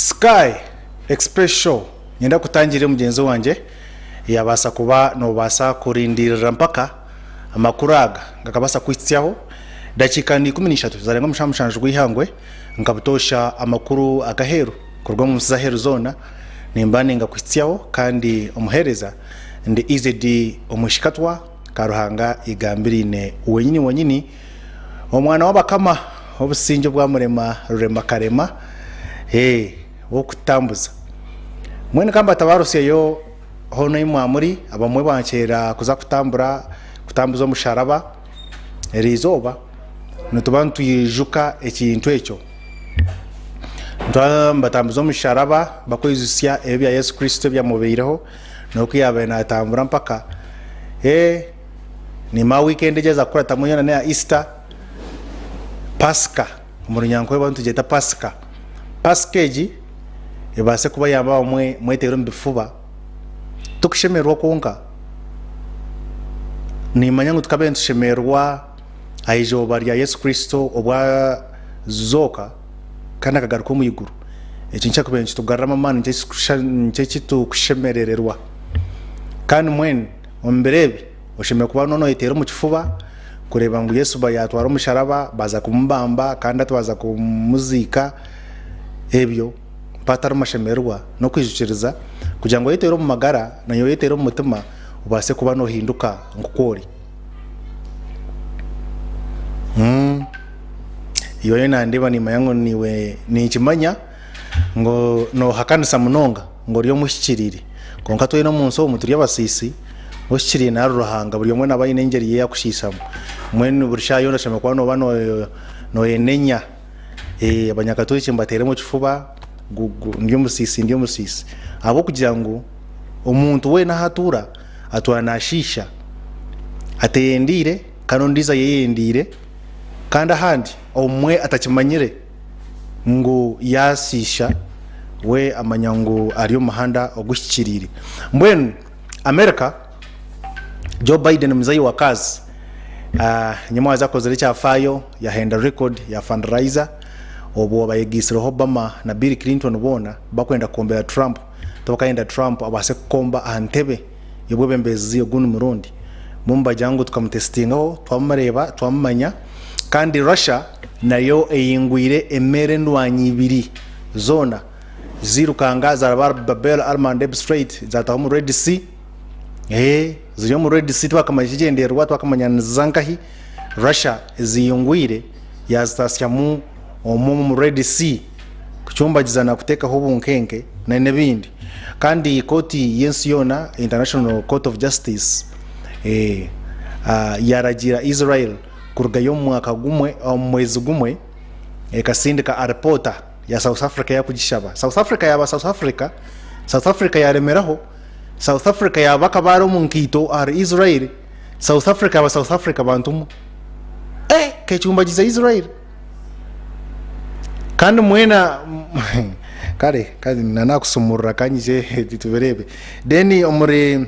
Sky Express Show nyenda kutangira mugenzi wanje yabasa kuba no basa kurindirira mpaka amakuraga ngakabasa kwitsyaho dakika ni 13 zarenga mushamushanje gwihangwe ngabutosha amakuru agaheru kurwa mu zaheru zona nimbane ngakwitsyaho kandi umuhereza ndi izedi umushikatwa karuhanga igambirine wenyini omwana wabakama obusinjo bwa murema rurema karema wo kutambuza mwene kamba tabarose yo hono imwamuri abamwe bankera kuza kutambuza musharaba erizoba nutubantu yijuka ekintu ekyo batambuza musharaba bakwizusya ebya Yesu Kristo byamubeireho no kuyabe na tambura mpaka ni ma weekend jeza kura tamunyana na Easter Pasca umurunyanko w'abantu jeta Paskeji ebase kuba yamba mwetero mbifuba tukushemerwa konka ni manyangu tukabentu shemerwa aijo bari ya Yesu Kristo obwa zoka kana kagaruko mu iguru ekincha kubentu tugarama mani nche tukushemererwa kandi mwen omberebi osheme kuba nono etero mu kifuba kureba ngo Yesu bayatwara umusharaba baza kumubamba kandi atwaza kumuzika ebyo patara mashemerwa no kwijukiriza kugira ngo yetero mu magara nayo yetero mu mutima ubase kuba no hinduka ngukori iyo yena ndeba ni mayango niwe ni kimanya ngo no hakanisa munonga ngo ryo mushikirire konka to ino munso umuturi y'abasisi oshikiriye na ruhanga buri mwe nabaye nengeri yakushisamo mwene burishayo ndashama kwa no bano no yenenya abanyakatoliki mbateremo kifuba ndiyo musisi abo kugira ngo umuntu we nahatura atwanashisha ateyendire kanondiza yeyendire kandi ahandi omwe atakimanyire ngo yasisha we amanyango ariyo mahanda ogushyikirire mbwen America Joe Biden mzayi wa kazi nyuma zakoze cyafayo yahenda record ya fundraiser obo bayigisiro Obama na Bill Clinton bona bakwenda kombera Trump tobakaenda Trump abase komba antebe yobwebembezi ogunu murundi mumba jangu tukamtestingaho twamareba twamanya kandi Russia nayo eyingwire emere ndwanyibiri zona zirukanga za Babel Almandeb Strait zataho mu Red Sea ziriyo mu Red Sea twakamanya kigenderwa twakamanya zankahi Russia ziyungwire yaztasya mu Red Sea kuchumba jizana kuteka hobu nkenke na nebindi kandi koti yensi yona International Court of Justice yaragira Israel kurugayo mwaka gumwe mwezi gumwe kasindika arepota ya South Africa ya kujishaba South Africa yaremeraho South Africa yabaka baro munkito ar Israel South Africa bantumu kechumba jiza Israel kandi mwena kare nana kusumurra kanyije tituberebe deni omuri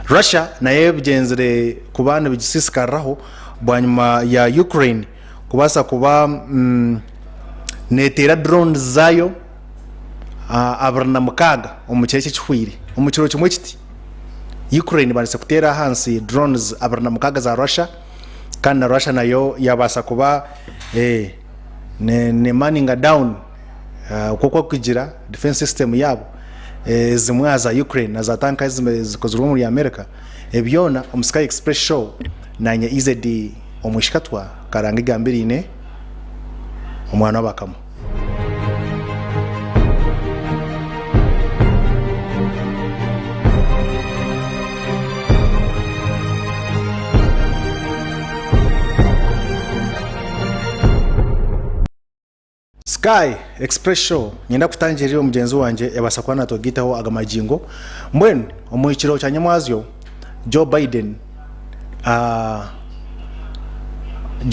Russia naye bigenzere kubana bigisisikaraho bwanyuma ya Ukraine kubasa kuba netera drones zayo abarna mukaga omukeke kihwire omukiro kimwe kiti Ukraine banise kutera hansi drones abarna mukaga za Russia kandi na Russia nayo yabasa kuba ne manning down uko kugira defense system yabo zimwe za Ukraine na za tanka zikozwe muri America ebyona Sky Express Show nanye izedi omushikatwa karanga igambirine omwana wabakamo Sky Express Show nyenda kutangirira umugenzi wanje yabasa kwana togitaho agamajingo mbwen omuyikiro cya nyamwazyo Joe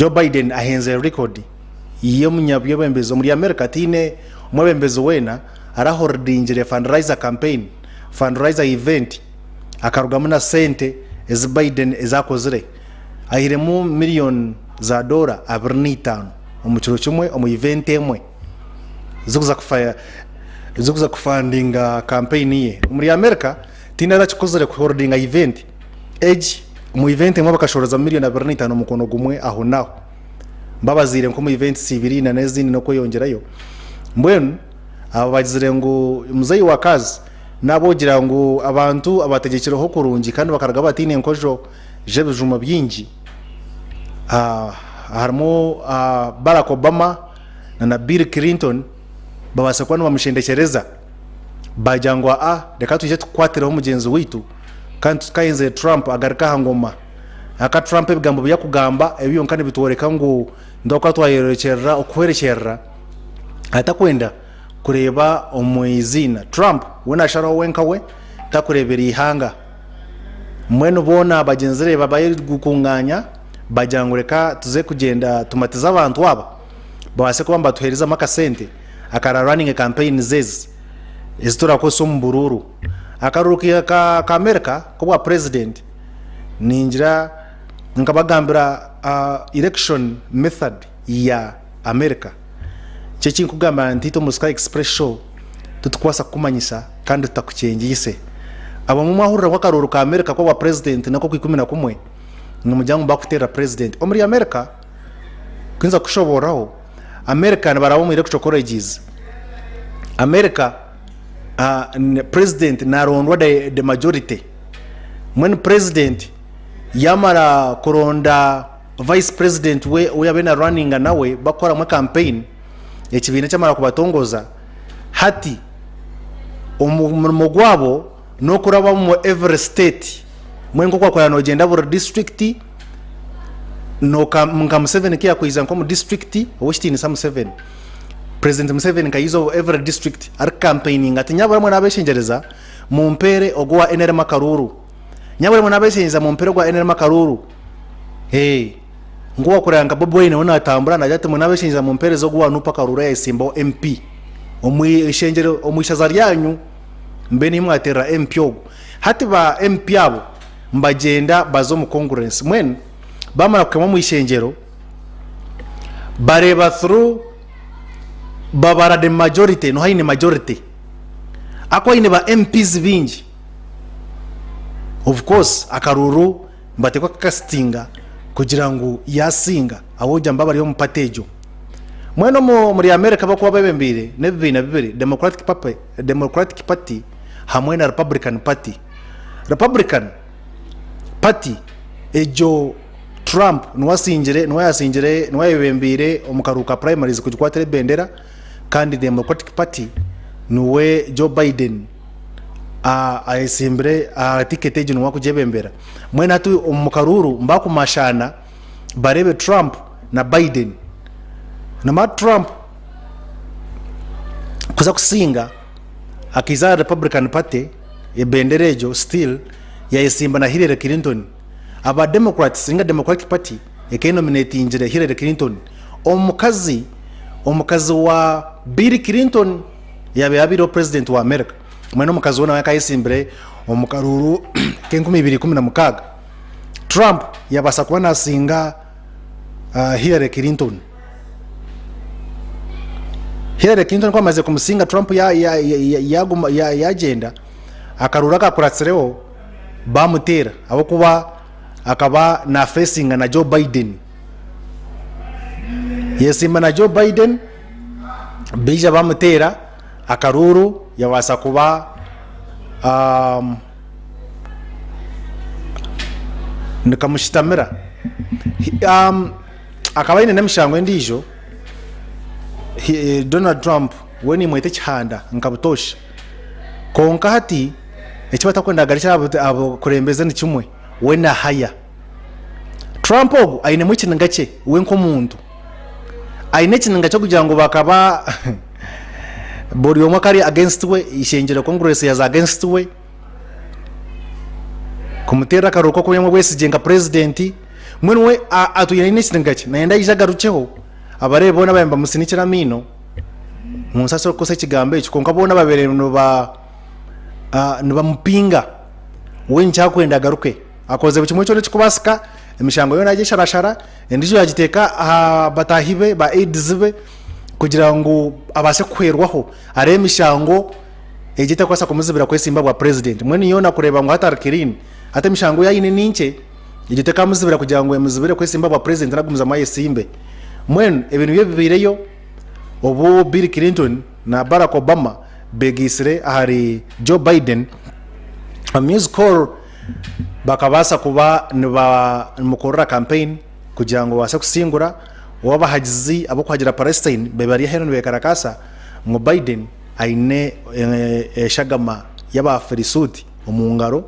Biden ahenze record iyo munyabyo bembezo muri America tine mwebembezo wena arahordingire fundraiser event akarugamo na sente ez Biden ezakozire ahiremo million za $25 omukiro kimwe omu event emwe zukuza kufandinga campaign ye muri America tinara chikozere ku holdinga event age mu event mwa bakashoroza miliyoni 25 mukono gumwe aho naho mbabazire nko mu event sibiri na nezini no koyongerayo mbwenu abazire ngo muzayi wakazi nabogira ngo abantu abategekereho kurungi kandi bakaraga batine nkojo je bijuma byinji harimo Barack Obama na Bill Clinton babasa kwa bamushendekereza bajangwa reka tuje tukwatireho mugenzi witu kandi tukayenze Trump agarika hangoma aka Trump bigambo bya kugamba ebiyo kandi bituworeka ngo ndoka twayerekera okwerekera atakwenda kureba omwizina Trump wena sharo wenkawe takurebera ihanga mwene bona bagenzere babaye gukunganya bajangureka tuze kugenda tumatiza abantu aba bawase kwamba tuhereza makasente akara running a campaign zez istora ko sombururu akarukiya ka America ko president ninjira nkabagambira election method ya America cece kugamba ntito mu Sky Express show tutukwasa kumanyisa kandi tutakucengise aba mu mahurira kwa karuru ka America ko president nako ku 11 numujyango bakutera president omuri America kwinza kushoboraho America barabo mu electoral colleges America president narondwa the majority when president yamara koronda vice president we uyabena running nawe bakora mu campaign ekibina cyamara kubatongoza hati umurimo gwabo no kuraba mu every state mwengo kwa kwa nogenda buri district no ka Museveni kia kuiza nko mu district wishitini sam 7 president Museveni kayizo every district ar campaigning ati nyabara mwana abeshengereza mu mpere ogwa NR Makaruru nyabara mwana abeshengereza mu mpere ogwa NR Makaruru nguwa kuranga bobo ine wona atambura na jate mwana abeshengereza mu mpere zo gwa nupa Karuru ya Simba MP omwishenjero omwishaza ryanyu mbeni mwatera MP ogo hati ba MP abo mbagenda bazo mu congress mwen bamara kukema mu ishenjero bareba through babara the majority no haine majority akwa ine ba MPs bingi of course Akaruru mbatekwa castinga kugira ngo yasinga aboja mbabari yo mupatejo mweno muri America bakuba bebembire ne 2022 Democratic Party hamwe na Republican Party ejo Trump nwayebembire omukaruka primaries kujukwatere bendera kandi Democratic Party nuwe Joe Biden ayisimbre ticket ejo nwa kujebembera mwena tu omukaruru mbaku mashana barebe Trump na Biden na Trump kuza kusinga akiza Republican Party ebendera ejo still yayisimba na Hillary Clinton aba Democrats singa Democratic Party nominate injire Hillary Clinton omukazi wa Bill Clinton yabe abiro president wa America mwene omukazi wona yakayisimbire omukaruru ke2016 Trump yabasa kuba nasinga Hillary Clinton kwa maze kumusinga Trump ya agenda akarura kakuratsireho bamutera abo kuba akaba na facing na Joe Biden yesimba na Joe Biden bija bamutera akaruru yabasa kuba nikamushitamira akaba ine nemishango ndijo Donald Trump weni mwete chihanda nkabutosha konka hati ekibata kwenda garisha abo kurembeza ni kimwe wena haya Trump ogu aine mwikininga cye wenko muntu aine kininga cyo kugira ngo bakaba bori yo makari against we ishenjera congress yaza against we kumutera karuko ko yamwe wese jenga president mwenwe atuyine nikininga cye naenda ijagaruceho abarebona bayamba musinikira mino munsaso ko se kigambe cyo konka bona babere no mupinga wencha kwenda garuke akoze bukimwe cyo kubasika emishango yona agisharashara endijo yagiteka batahibe ba aids be kugira ngo abase kwerwaho aremishango egita kwasa kumuzibira kwesimba bwa president mwene yona kureba ngo hatarikirini ate mishango yayine ninke egita kamuzibira kugira ngo emuzibire kwesimba bwa president nagumuza maye simbe mwene ibintu byo bibireyo obu Bill Clinton na Barack Obama begisire ahari Joe Biden a music call bakabasa kuba mukorera campaign kugira ngo base kusingura wabahagizi abo kwagira Palestine bebari heno bekarakasa ngo Biden aine shagama yaba Ferisudi umungaro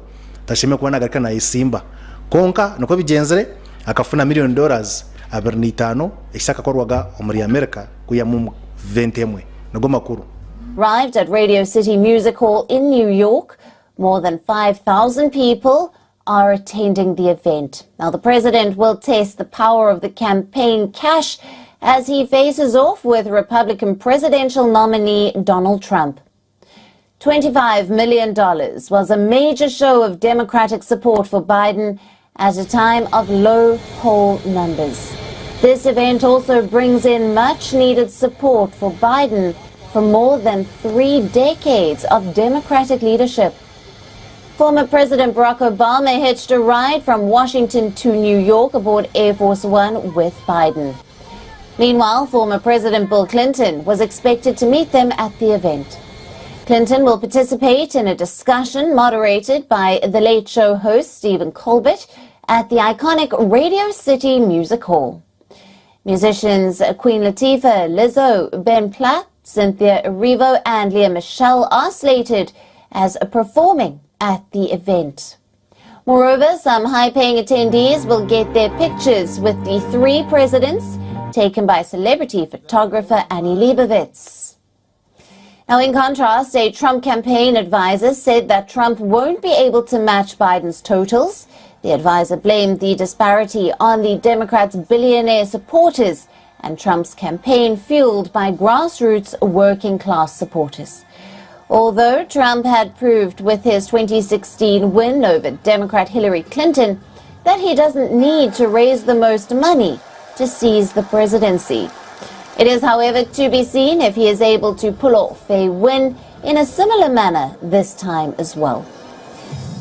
tashime kubona garika isimba konka nuko bigenzere akafuna $1 million abernitano isaka korwaga muri America kuya mu 20 nugo makuru. Arrived at Radio City Music Hall in New York, more than 5,000 people are attending the event. Now, the president will test the power of the campaign cash as he faces off with Republican presidential nominee Donald Trump. $25 million was a major show of Democratic support for Biden at a time of low poll numbers. This event also brings in much-needed support for Biden for more than 3 decades of Democratic leadership. Former President Barack Obama hitched a ride from Washington to New York aboard Air Force One with Biden. Meanwhile, former President Bill Clinton was expected to meet them at the event. Clinton will participate in a discussion moderated by The Late Show host Stephen Colbert at the iconic Radio City Music Hall. Musicians Queen Latifah, Lizzo, Ben Platt, Cynthia Erivo and Leah Michelle are slated as performing at the event. Moreover, some high-paying attendees will get their pictures with the 3 presidents taken by celebrity photographer Annie Leibovitz. Now, in contrast, a Trump campaign advisor said that Trump won't be able to match Biden's totals. The advisor blamed the disparity on the Democrats' billionaire supporters and Trump's campaign fueled by grassroots working-class supporters. Although Trump had proved with his 2016 win over Democrat Hillary Clinton that he doesn't need to raise the most money to seize the presidency. It is, however, to be seen if he is able to pull off a win in a similar manner this time as well.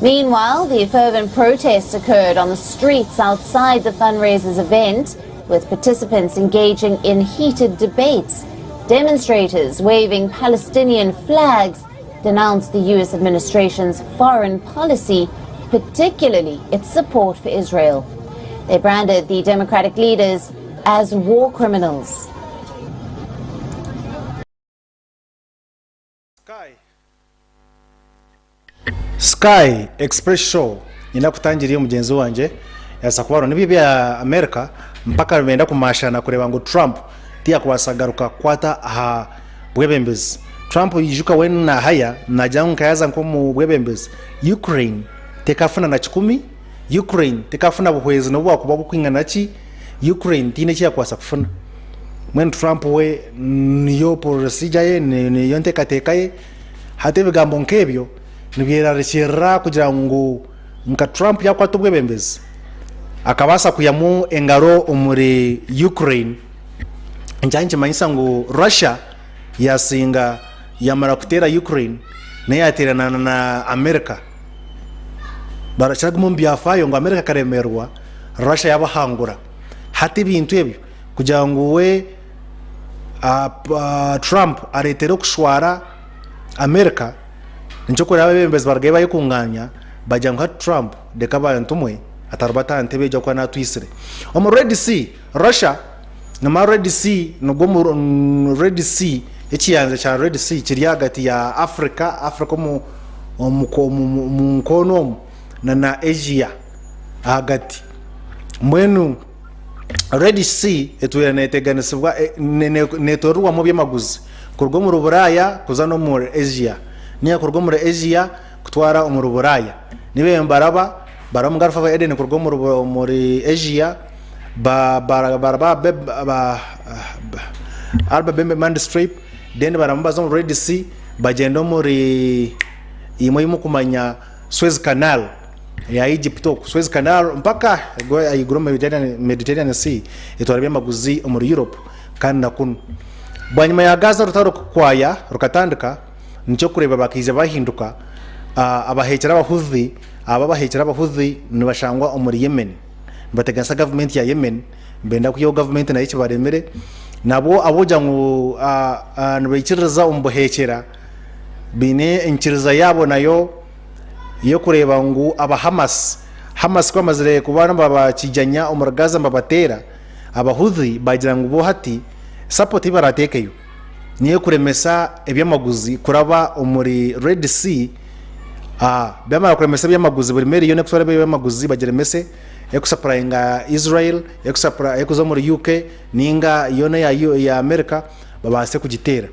Meanwhile, the fervent protests occurred on the streets outside the fundraiser's event, with participants engaging in heated debates. Demonstrators waving Palestinian flags denounced the U.S. administration's foreign policy, particularly its support for Israel. They branded the Democratic leaders as war criminals. Sky Express Show inakutangiriye mugenzi wanje yasakubaro nibi bya America mpaka benda kumashana kureba ngo Trump tiya kwasagaruka kwata aha bwebembezi. Trump yijuka wena haya najya nkayaza nko mu bwebembezi. Ukraine tekafuna na 10, Ukraine tekafuna buhwezi no bwakuba kwingana ki, Ukraine tine kiya kwasa kufuna. Mwen Trump we niyo policy ye niyo ntekateka ye hate bigambo nkebyo nibira rishira kugira ngo nka Trump yakwata bwebembezi akabasa kuyamu engaro umuri Ukraine njanje manyisa ngo Russia yasinga yamara kutera Ukraine naye aterana na America barashaka mu byafayo ngo America karemerwa Russia yabahangura hati bintu ebyo kugira ngo we Trump aretero kushwara America nchoko yawe bembezi bargaye bayikunganya bajya nka Trump deka bantumwe atarbata antebe jya kwa natwisire omu Red Sea Russia na Red Sea no mu Red Sea ekiyanze cha Red Sea kiri hagati ya Africa mu kono na Asia hagati mwenu Red Sea etuya neteganisibwa netorwa mu byamaguzi kurwo mu Buraya kuza no mu Asia niya kurwo muri Asia kutwara umuru Buraya nibe mbaraba baramugarfa ba Eden kurwo muri Asia alba bembe man strip then barambaza mu Red Sea bagendo muri imo kumanya Suez Canal ya Egypt Suez Canal mpaka ayigura Mediterranean Sea itwara byamaguzi muri Europe kandi nakunu bwanyuma ya Gaza rutaro kwaya rukatandika nicyo kureba bakiza bahinduka abahekera abahuthi ababahekera abahuthi nibashangwa umuri Yemen bategansa government ya Yemen benda kuyo government na iki baremere nabo aboja ngo nibikiriza umbuhekera bine inkiriza yabo nayo yo kureba ngo Hamas kwa mazire kubana babakijanya umuragaza mbabatera abahuthi bagira ngo bo hati support baratekeyo niyo kuremesa ebyamaguzi kuraba umuri Red Sea byamara kuremesa ebyamaguzi buri meri yone kusora ebyamaguzi bageremese ekusupplynga Israel ekuzo muri UK ninga yone ya America babase kugitera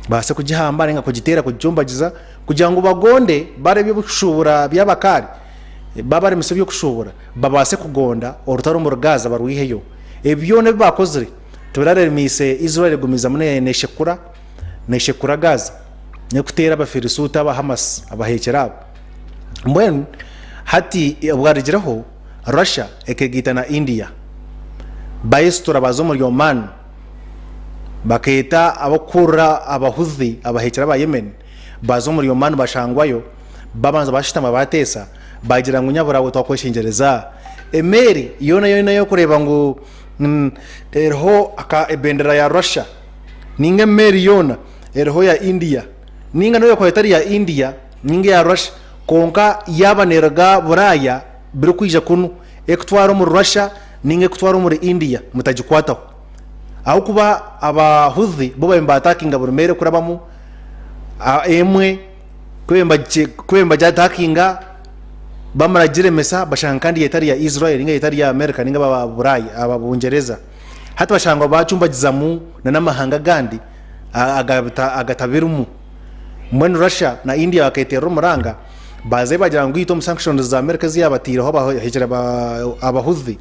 base kugihamba ninga kugitera kujumbagiza kugira ngo bagonde barebye bushubura byabakari babare misebyo kushubura babase kugonda orutaro mu Gaza barwiheyo ebyone bakozere turaremise Israel gumiza mune neshekura Gaza ne kutera abafirisuta aba Hamas abahekera mbwen hati bwarigiraho Russia ekegita na India bayistura bazo muri Oman baketa abakura abahuthi abahekera ba Yemen bazo muri Oman bashangwayo babanza bashitama batesa bagira ngo nyaburawe twakweshingereza emeri yona yo kureba ngo erho aka ebendera ya Russia ninga meri yona erho ya India ninga no kwetari ya India ninga ya Russia konka yabaneraga buraya biri kwija kunu ekutwaro mu Russia ninga kutwaro muri India mutagikwataho aho kuba abahuthi bo bemba attackinga burumere kurabamu emwe kwemba jatakinga bamara jiremesa bashanga kandi yetari ya Israel ninga yetari ya America ninga baba burayi ababungereza hata bashanga bacumbagiza mu namahanga gandi agatabirumu mwen Russia na India baketera umuranga baze bagira ngo ito sanctions za America ziyabatiraho bahejera abahuthi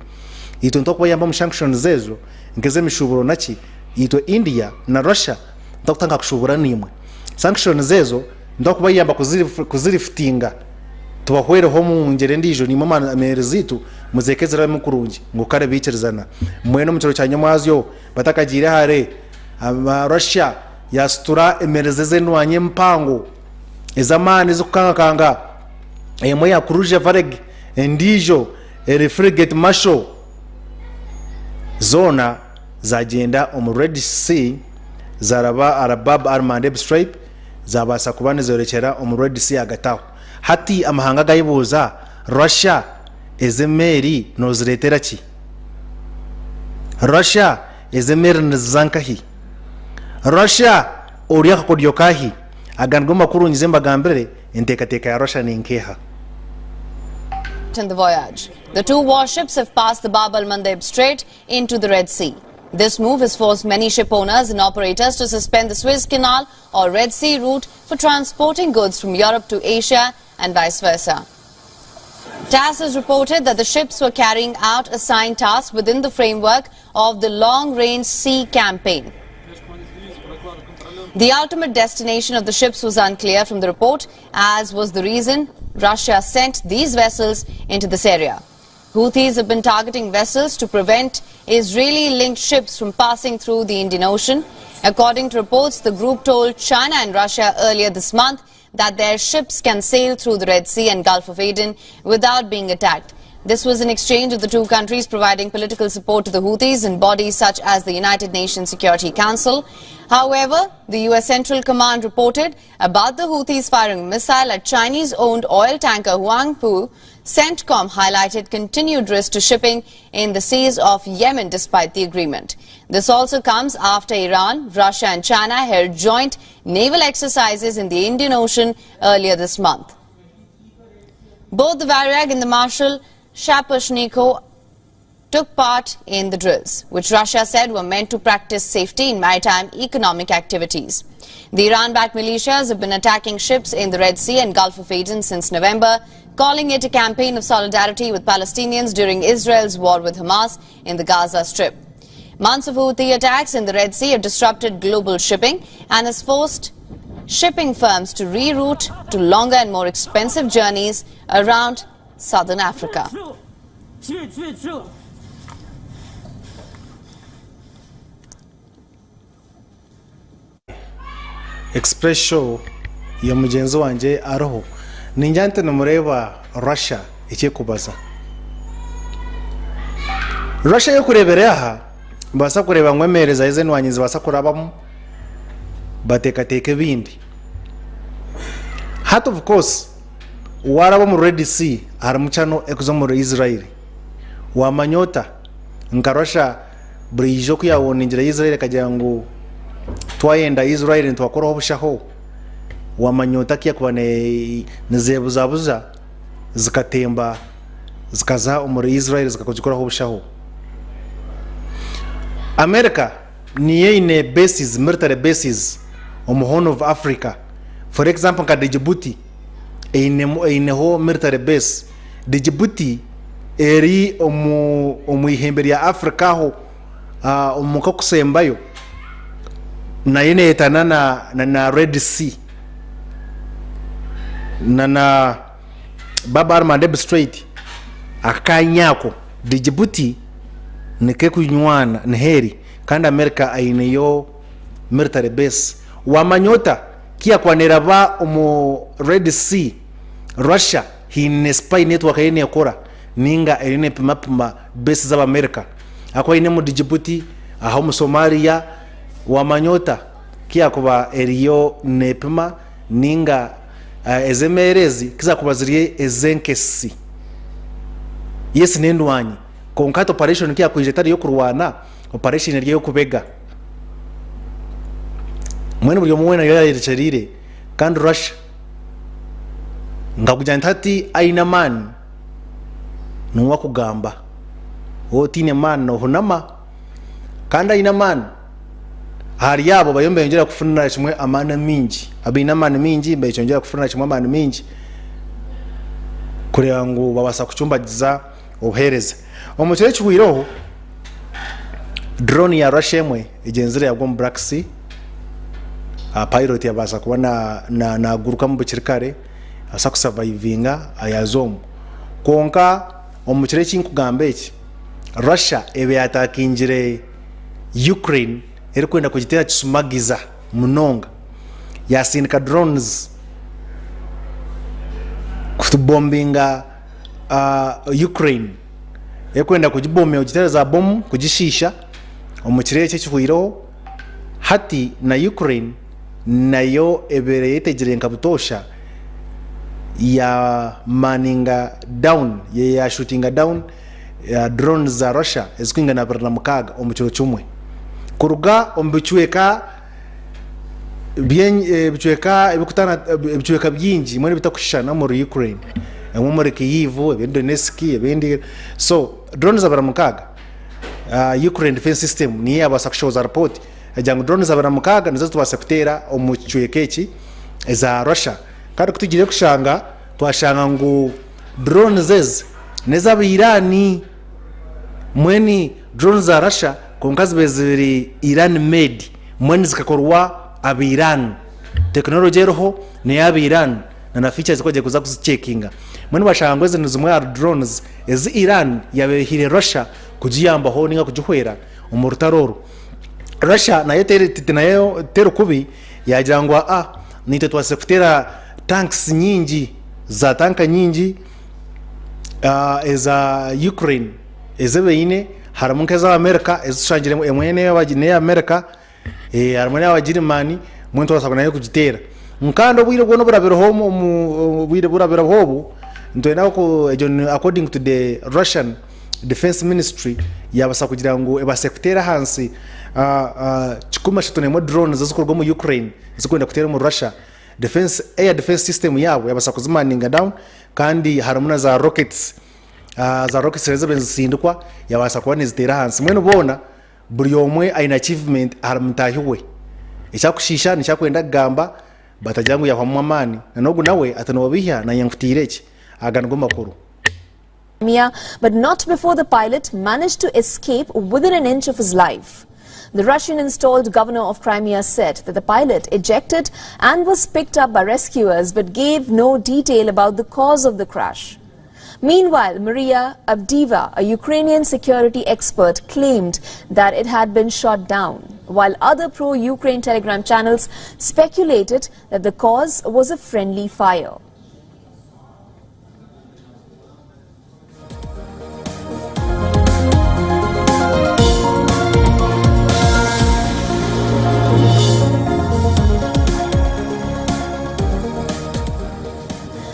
ito ntoko yamba sanctions zezo ngeze mishuburo naki ito India na Russia ndakutanga kushubura nimwe sanctions zezo ndako bayamba kuzirifitinga tubahwere ho mu ngere ndijo ni mama merezitu muzekezera mukurungi ngo kare bikirizana mweno mu cyo cyanyamazyo batakagire hare aba Russia yastura emerezeze nwanye mpango ezamani zukanga emwe ya kuruje vareg ndijo refrigate masho zona zagenda Red Sea zaraba Arabab Armand Stripe zabasa kubane zorekera Red Sea agataho hati amahanga gayibuza Russia ezemeri noziretera ki Russia ezemeri nzankahi Russia oriya kodyokahi agango makuru nyize mbagambere intekateka ya Russia ninkeha. In the voyage, the two warships have passed the Bab al-Mandeb Strait into the Red Sea. This move has forced many ship owners and operators to suspend the Suez Canal or Red Sea route for transporting goods from Europe to Asia and vice versa. TASS has reported that the ships were carrying out assigned tasks within the framework of the Long-Range Sea Campaign. The ultimate destination of the ships was unclear from the report, as was the reason Russia sent these vessels into this area. Houthis have been targeting vessels to prevent Israeli-linked ships from passing through the Indian Ocean. According to reports, the group told China and Russia earlier this month that their ships can sail through the Red Sea and Gulf of Aden without being attacked. This was an exchange of the two countries providing political support to the Houthis and bodies such as the United Nations Security Council. However, the US Central Command reported about the Houthis firing a missile at Chinese-owned oil tanker Huangpu. CENTCOM highlighted continued risk to shipping in the seas of Yemen despite the agreement. This also comes after Iran, Russia and China held joint naval exercises in the Indian Ocean earlier this month. Both the Varyag and the Marshal Shaposhnikov took part in the drills, which Russia said were meant to practice safety in maritime economic activities. The Iran-backed militias have been attacking ships in the Red Sea and Gulf of Aden since November, calling it a campaign of solidarity with Palestinians during Israel's war with Hamas in the Gaza Strip. Months of Houthi attacks in the Red Sea have disrupted global shipping and has forced shipping firms to reroute to longer and more expensive journeys around southern Africa. expression ya mugenzi wanje aroho ninjante namureba Russia icye kubaza Russia yo kurebera aha basa kureba ngwemereza ize nwanyizi basa kurabamo batekateke bindi hat of course warabo mu Red Sea haramuchano ekuzo mu Israel wamanyota nkarosha burijo kuyabona injira Israel kagira ngo twayenda Israel ntwakora obushaho wamanyota kiya kubane nizebuzabuza zikatemba zikaza umuri Israel zikakujikora obushaho America niye ine bases military bases on Horn of Africa. For example, ka Djibouti ine ho military base. Djibouti eri omu ihembere ya Africa ho omuka kusembayo na yene etana na Red Sea na Bab el-Mandeb Strait akanyako Djibouti nike kunywana nheri kandi America aine yo military base wamanyota kia kwanera ba omu Red Sea Russia hine spy network yene yakora ninga ine pima base za America akwa ine mu Djibouti aho mu Somalia wamanyota kia kuba eriyo nepima ninga ezemerezi kiza kubaziriye ezenkesi yes nendwanyi konkato operation kia kujetari yo kurwana operation yo kubega mwene buri omwe na yayirecherire kandi Russia ngakujanta ati aina man nuwa kugamba otine man no hunama kandi aina man hari yabo bayombe yongera kufunira kimwe amana mingi abina man mingi mbe cyongera kufunira kimwe amana mingi kureba ngo babasa kucumbagiza obuhereza omukire kiwiroho drone ya Russia emwe igenzere yagwa mu Black Sea pilot yabasa kuba na guruka mu bukirikare asa kusurvivinga ayazomu konka omukire kinkugambe iki Russia ebe yatakingire Ukraine eri kwenda kugitera kisumagiza munonga yasindika drones kutubombinga Ukraine ekwenda kujibomya ugitereza bomu kujishisha omukire cye kihuiro hati na Ukraine nayo ebere yetegere nkabutosha ya maninga down ya shootinga down ya drones za Russia ezikwinga na barna mukaga omukiro chumwe kuruga ombichweka bien bichweka ebikutana bichweka byingi mwene bitakushana muri Ukraine muri Kyiv Donetsk ebindi so drones za barna mukaga Ukraine defense system ni yabasa kushoza report ejangu drones za barna mukaga nizo tubasa kutera omuchwekeki za Russia kandi kutugire kushanga twashanga ngo drones zeze neza Irani mweni drones za Russia konkazi beziri Iran made mweni zikakorwa abiran technology roho ne abiran na features koje kuza kuzicheckinga mweni bashanga ngo zino zimwe drones ezi Iran yabehire Russia kujiyamba ho ninga kujuhwera umurutaroro Russia nayo nayo tero kubi yajangwa nite twase kutera tanks nyingi za tanka nyingi eza Ukraine ezebeine haramunke za America ezishangire emwene y'abagine ya America haramune y'abagirimani muntu wasabana yo kugitera nkando bwire bwo no burabero homo mu bwire burabero hobo ntwena ko according to the Russian Defense Ministry yabasa kugira ngo ebasekutera hansi chikuma shitonemo drones zikorwa mu Ukraine zikwenda kutera mu Russia air defense system yabo yabasa kuzimaninga down kandi haramuna za rockets zizindukwa yabasa kuba nizitera hansi mwene ubona buri omwe aina achievement haramutahiwe icyakushisha nicyakwenda gamba batajangu yahwa amani nanogu nawe atanobiha na yankutireche agango makuru but not before the pilot managed to escape within an inch of his life. The Russian-installed governor of Crimea said that the pilot ejected and was picked up by rescuers but gave no detail about the cause of the crash. Meanwhile, Maria Avdiva, a Ukrainian security expert, claimed that it had been shot down. while other pro-Ukraine Telegram channels speculated that the cause was a friendly fire.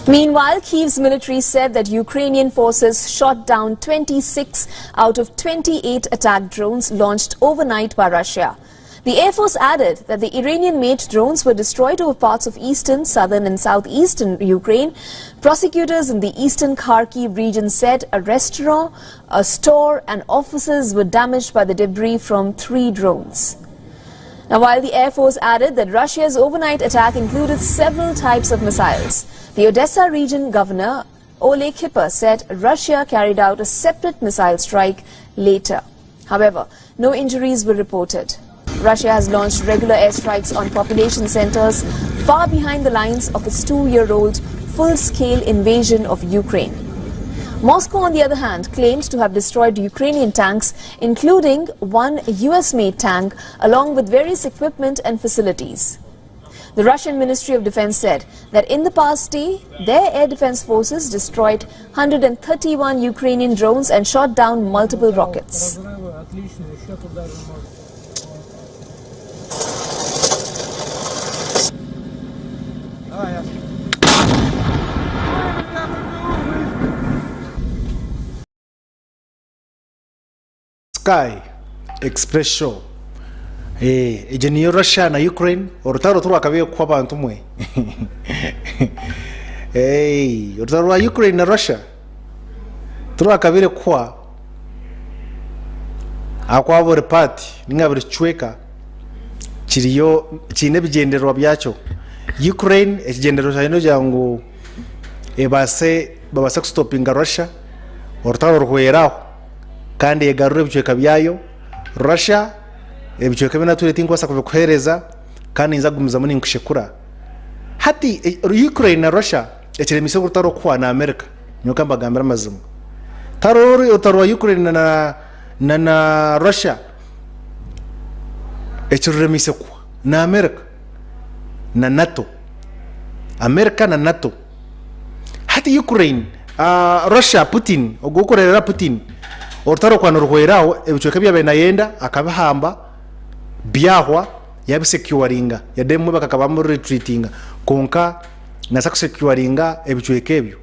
Meanwhile, Kyiv's military said that Ukrainian forces shot down 26 out of 28 attack drones launched overnight by Russia. The Air Force added that the Iranian-made drones were destroyed over parts of eastern, southern and southeastern Ukraine. Prosecutors in the eastern Kharkiv region said a restaurant, a store and offices were damaged by the debris from 3 drones. Now, while the Air Force added that Russia's overnight attack included several types of missiles, the Odessa region governor Oleg Kipper said Russia carried out a separate missile strike later. However, no injuries were reported. Russia has launched regular airstrikes on population centers far behind the lines of its 2-year-old full-scale invasion of Ukraine. Moscow, on the other hand, claims to have destroyed Ukrainian tanks, including one US-made tank, along with various equipment and facilities. The Russian Ministry of Defense said that in the past day, their air defense forces destroyed 131 Ukrainian drones and shot down multiple rockets. Sky Express Show. Ije niyo Russia na Ukraine orutaro turwakabiye kwa bantu mwe. Orutaro wa Ukraine na Russia turwakabire kwa akwa buri party ninga buri chweka kiriyo kine bigenderwa byacyo. Ukraine ekigendero cyane jangu babase kustopinga Russia orutaro rweraho kandi yegarure bichweka byayo. Russia ebichweka bina tureti nkwasa kuhereza kandi nzagumiza muri nkushekura hati Ukraine na Russia ekiremise gutaro kwa na America nyoka mbagambira mazimo tarori otarwa Ukraine na Russia ekiremise kwa na America na NATO na NATO hati Ukraine Russia Putin ogukorera Putin orutaro kwa norweraho ebichweka byabe nayenda akabahamba byahwa yabisecuringa yademwe bakakabamo retreatinga konka nasa securinga ebichweke ebyo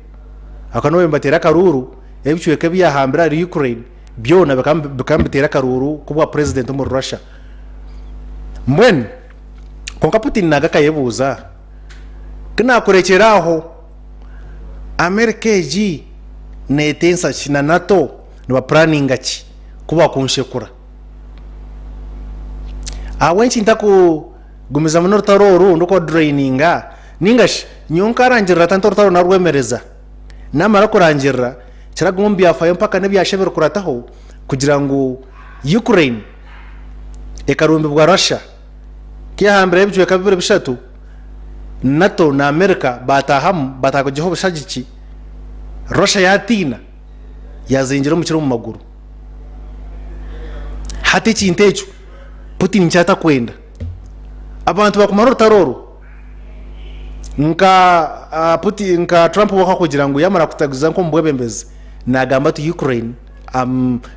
akanowe mbatera karuru ebichweke byahambira Ukraine byona bakambitera karuru kubwa president mu Russia mwen konka Putin nagaka yebuza kina kurekeraho America ji netensa china NATO no planning achi kuba kunshekura awenchi ntaku gumiza munor taroro ndoko draininga ningash nyonka rangira tantor taro narwemereza namara kurangira kiragumbi afayo mpaka nebyashebera kurataho kugira ngo Ukraine ekarumbi bwa Russia kiyahambira bijwe kabire bishatu NATO na America batakujeho bishagici Russia yatina yazinjira mu kiro mu maguru hati kintecho Putin nchata kwenda abantu bakumara taroro Putin Trump waka kugira ngo yamara kutaguza nko mbwebembeze nagamba to Ukraine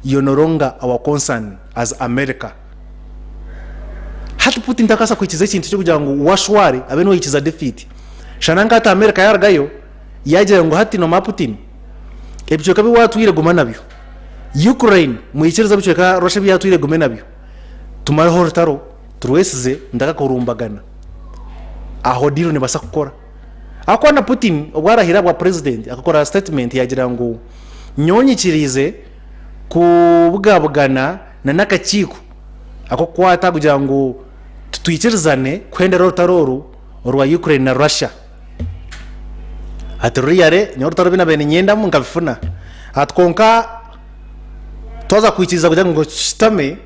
you're no longer our concern as America hati Putin takasa kwikiza ikintu cyo kugira ngo washware abe no yikiza defeat shananga ata America yaragayo yagira ngo hati no ma Putin ebyo kabi watuire gumana byo Ukraine muyikiriza byo ka Russia byatuire gumena byo tumara hortaro turwesize ndaka kurumbagana aho diro ne basa gukora akwana Putin obwarahira bwa president akakora statement yagira ngo nyonyikirize kubugabugana na nakachiko akokwata kugira ngo tuyikirizane kwenda rotaroru orwa Ukraine na Russia aturiyare nyortaro bina bene nyenda mu ngabifuna atkonka toza kwikiza kugira ngo chitame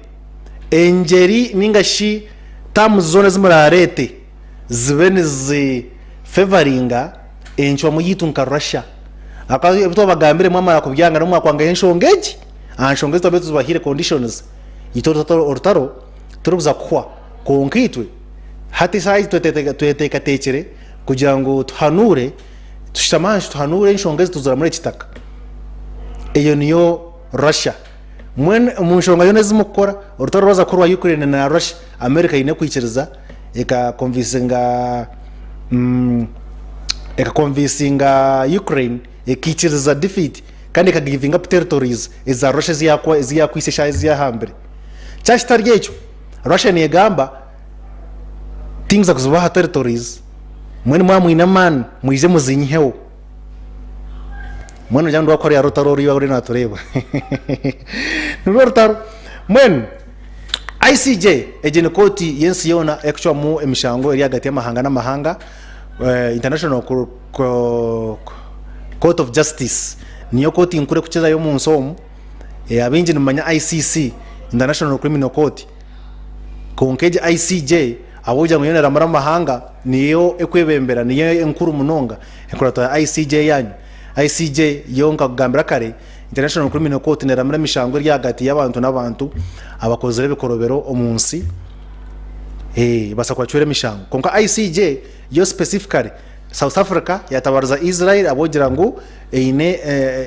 engeri ningashi tamu zone zimurarete zibenizi favoringa enchwa muyitunka Russia akazi ebito bagambire mwamara kubyanga no mwakwanga enshongeji anshongeji tobetu zibahire conditions yitoro ortaro turuza kwa konkitwe hati sai tweteka tekere kugira ngo tuhanure tushamaje tuhanure inshonga tuzura muri kitaka eyo niyo Russia mwen munshonga yone zimukora urutaro baza kurwa Ukraine na Russia America ine kwikiriza eka convincinga Ukraine ekikiriza defeat kandi giving up territories iza Russia ziyakwisesha ziyahambere cyashitari yecho Russia ni egamba things akuzubaha territories mweni mwamwina man mwize muzinyiheho mwana jandu wakora ya rotaro riwa uri natureba nuro rotaro mwen ICJ ejene koti yensi yona actual mu emishango eri hagati y'amahanga n'amahanga International Court of Justice niyo koti inkure kucheza yo mu nsomo abinji nimanya ICC International Criminal Court konkeje ICJ aboja ngo yonera mara mahanga niyo ekwebembera niyo enkuru munonga ekurata ICJ yanyu ICJ yonka kugambira kare International Criminal Court neramira mishango eri hagati y'abantu n'abantu abakozere bikorobero omunsi basakwa chwere mishango konka ICJ yo specifically South Africa yatabariza Israel abogira ngo ine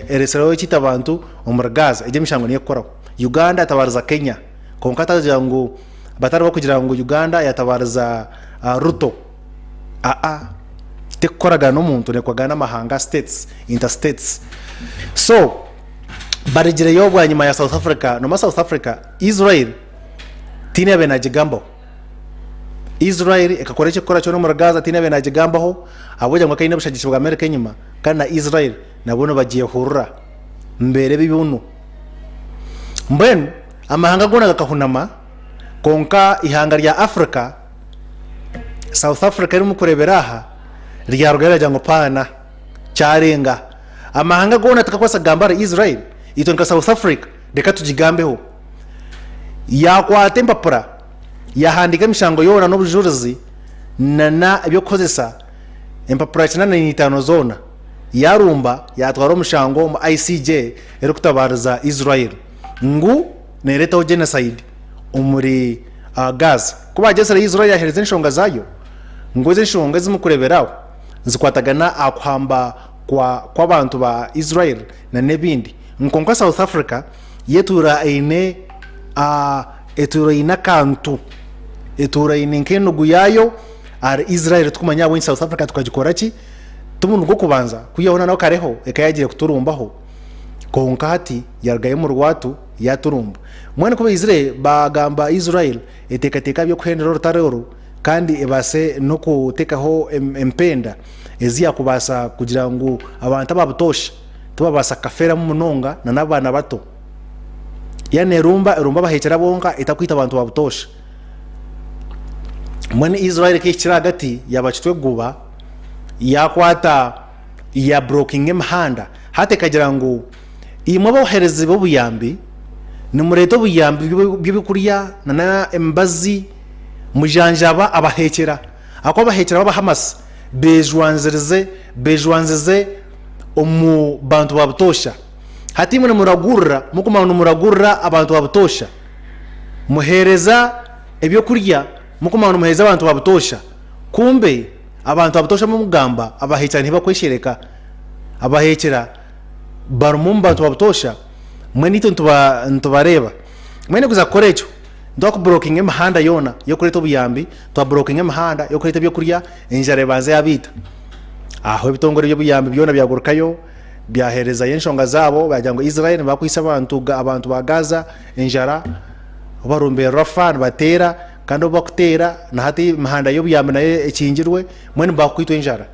eresero cyitabantu omurgaza eje mishango niyo kora Uganda yatabariza Kenya konka tagira ngo batari kugira ngo Uganda yatabariza Ruto tekoraga no muntu ne kwagana mahanga states interstates so barijire yo bwanyuma ya South Africa no South Africa Israel tine benajigambo Israel ekakoreche kora cyo no muragaza tine benajigambaho aboja ngo kayine bushagisha bwa America nyuma kana Israel nabono bagiye hurura mbere bibunu mben amahanga gona gakahunama konka ihanga rya Africa South Africa iri mukureberaha rya rugera jango pana cyarenga amahanga gona takakwasa gambara Israel itonka South Africa deka tujigambeho yakwate mpapura yahandika mishango yona no bujurizi nana ibyo kozesa empapura cyana ni 5 zona yarumba yatwara umushango mu ICJ ero kutabariza Israel ngu nereta genocide umuri Gaza kuba jesera Israel yahereze nshonga zayo ngoze nshonga zimukureberaho zikwatagana akwamba kwa bantu ba Israel na nebindi nkonka South Africa yetura ine etura ina kantu etura ine nkeno guyayo ar Israel tukumanya abo in South Africa tukagikoraki tumuntu go kubanza kuyabona naho kareho ekayagire kuturumbaho konka hati yargaye mu rwatu yaturumba mwene kuba Israel bagamba Israel etekateka byo kwenero rutarero kandi ebase no kutekaho empenda eziya kubasa kugira ngo abantu babutosha tubabasa kafera mu munonga na nabana bato yane rumba bahekera bonka itakwita abantu babutosha mwene Israel kikira hagati yabachitwe guba yakwata ya broking emhanda hate kagira ngo imwe bohereze bo buyambi ni mureto buyambi by'ibikuriya na embazi mujanjaba abahekera akwa bahekera baba Hamas bejwanzeze omu bantu babutosha hati mwe muragurra mukumana muragurra abantu babutosha muhereza ebyo kurya mukumana muhereza abantu babutosha kumbe abantu babutosha mu mugamba abahekera ntibakweshereka abahekera barumumba abantu babutosha mwe nito ntubareba mwene kuza korecho ndo ku broking emhanda yona yo kureta buyambi to broking emhanda yo kureta byo kurya enjare banze yabita aho bitongore byo buyambi byona byagurukayo byahereza yenshonga zabo bajya ngo Israel bakwisa abantu ba Gaza enjara barumbera Rafa batera kandi bakutera na hati mahanda yo buyambi naye ekingirwe mwene bakwitwa enjara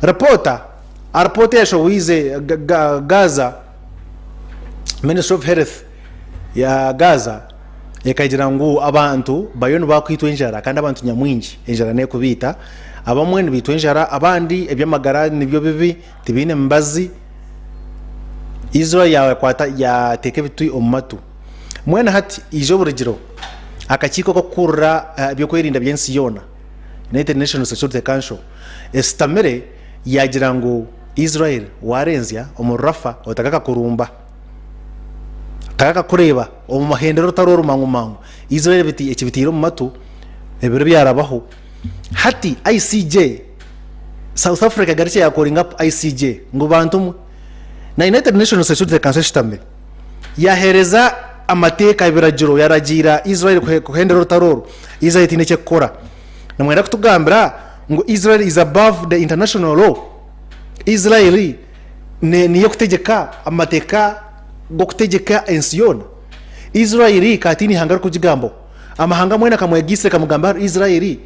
reporter yasho wize Gaza Ministry of Health ya Gaza ekagira ngo abantu bayonu bakwitwa enjara kandi abantu nyamwinji enjara ne kubita abamwe bitwa enjara abandi ebyamagara nibyo bibi tibine mbazi Israel yawe kwata ya teke bitui omatu mwene hati ijo burigiro akakiko ko kurra byo kwirinda byensi yona United Nations Security Council estamere yagira ngo Israel warenzya omurafa otakaka kurumba kaka kureba omu mahendero taroro mangumangu Israel biti ekibitiro mu matu ebiro byarabaho hati ICJ South Africa gariche ya calling up ICJ ngo bantu na United Nations Security Council shitambe yahereza amateka ibiragiro yaragira Israel kuhendero taroro Israel tineke kora namwera kutugambira ngo Israel is above the international law. Israel niyo kutegeka amateka go kutegeka ensiyona. Israel katini hangaru kujigambo amahanga mwena kamwegise kamugamba Israel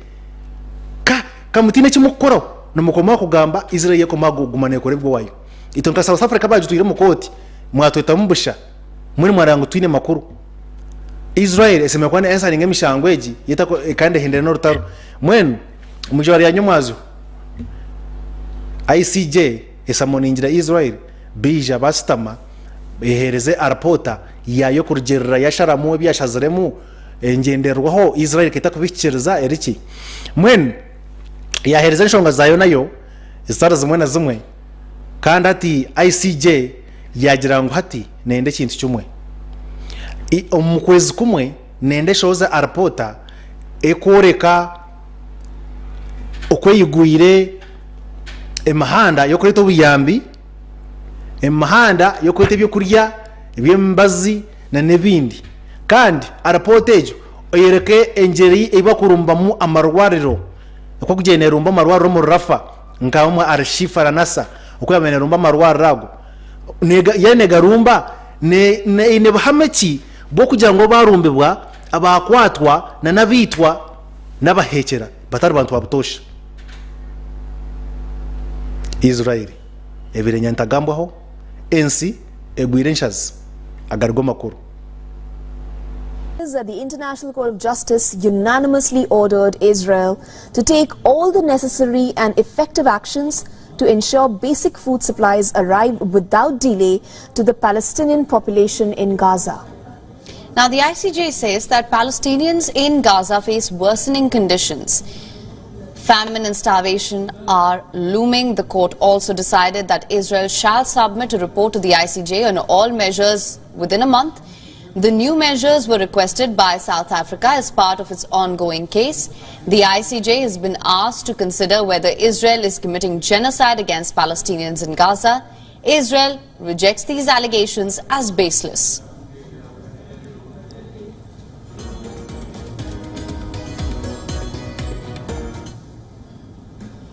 kamutine kimukoro nomukoma kugamba Israel yeko magugumane korebwo wayo itonka South Africa bajutwire mukoti mwatweta mubusha muri mwarango twine makuru Israel esemekwane ensa ninge mishangweji yitako kandi hindere no rutaro mwenu umujwari ya nyumwazo ICJ esamoningira Israel bija bastama ehereze arpota yayo kurjerera yasharamu byashazeremu engenderwaho Israel kitakubikiriza eriki mwenu yahereze nshonga zayo nayo izara zimwe na zimwe kandi ati ICJ yagira ngo hati nende kintu cyumwe omukwezi kumwe nende shoza arpota ekoreka okweyiguire emahanda yo kureta ubuyambi emahanda yo kureta byo kurya ebyembazi na nebindi kandi arpota ejo oyereke engeri ibakurumbamu amarwariro uko kugenera rumba marwariro mu Rafa nkawo arshifa ranasa uko yamenera rumba marwariro rago nega rumba ne bahameki bo kugira ngo barumbibwa abakwatwa na nabitwa nabahekera batari bantu babutosha Israel ebirenya ntagambwaho ensi egwire nshazi agargo makuru. The International Court of Justice unanimously ordered Israel to take all the necessary and effective actions to ensure basic food supplies arrive without delay to the Palestinian population in Gaza. Now, the ICJ says that Palestinians in Gaza face worsening conditions. Famine and starvation are looming. The court also decided that Israel shall submit a report to the ICJ on all measures within a month. The new measures were requested by South Africa as part of its ongoing case. The ICJ has been asked to consider whether Israel is committing genocide against Palestinians in Gaza. Israel rejects these allegations as baseless.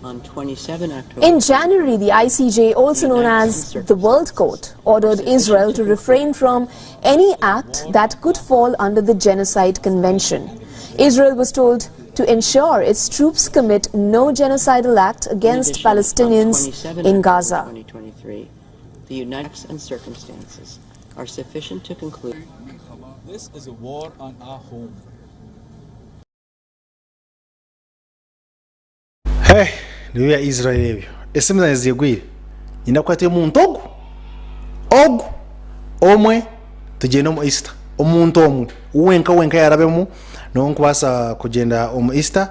On 27 October. In January, the ICJ, also known as the World Court, ordered Israel to refrain from any act that could fall under the Genocide Convention. Israel was told to ensure its troops commit no genocidal act against Palestinians in Gaza. 2023, the United and circumstances are sufficient to conclude. This is a war on our home. Hey, niwe Israel ebyo esemza ezigwire inakwate umuntu ogu omwe tugenda mu Easter omuntu omwe wenka yarabemu no nkwasa kugenda mu Easter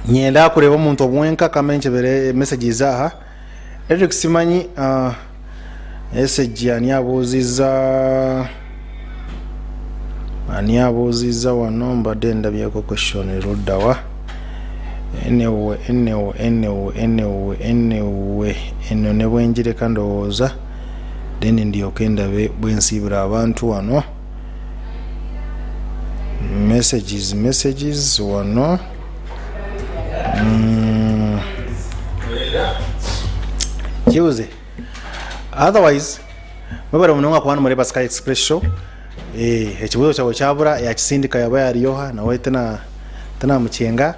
nyenda kureba omuntu omwenka kamenche bere messages aha ejo kusimanyi message ani abuziza wano mbadde ndabyeko question roddawa anyway eno ne bwenjireka ndowooza then ndyoke ndabe bwensibira abantu wano messages wano kiuze otherwise mwebale munonga kubana muri Sky Express show ekibuzo cyawe cyabura yakisindika yaba yariyoha nawe tena mucyenga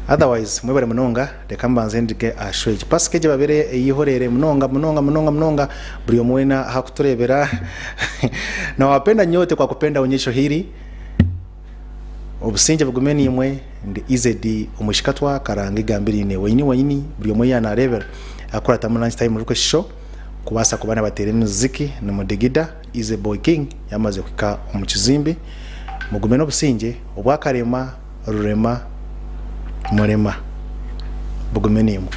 otherwise mwebale munonga reka mbanze ndike ashweje package babere yihorere munonga buri omwena hakuturebera na wapenda nyote kwa kupenda onyesho hili obusinje bugumeni imwe ndi izedi umushikatwa karangi gambirine wenyini buri omwe yanarebera akora tamu lunch time ruko show kubasa kubana batere muziki no mudigida ize boy king yamaze kwika omukizimbi mugumeno businje obwakarema rurema murema bugumeni imwe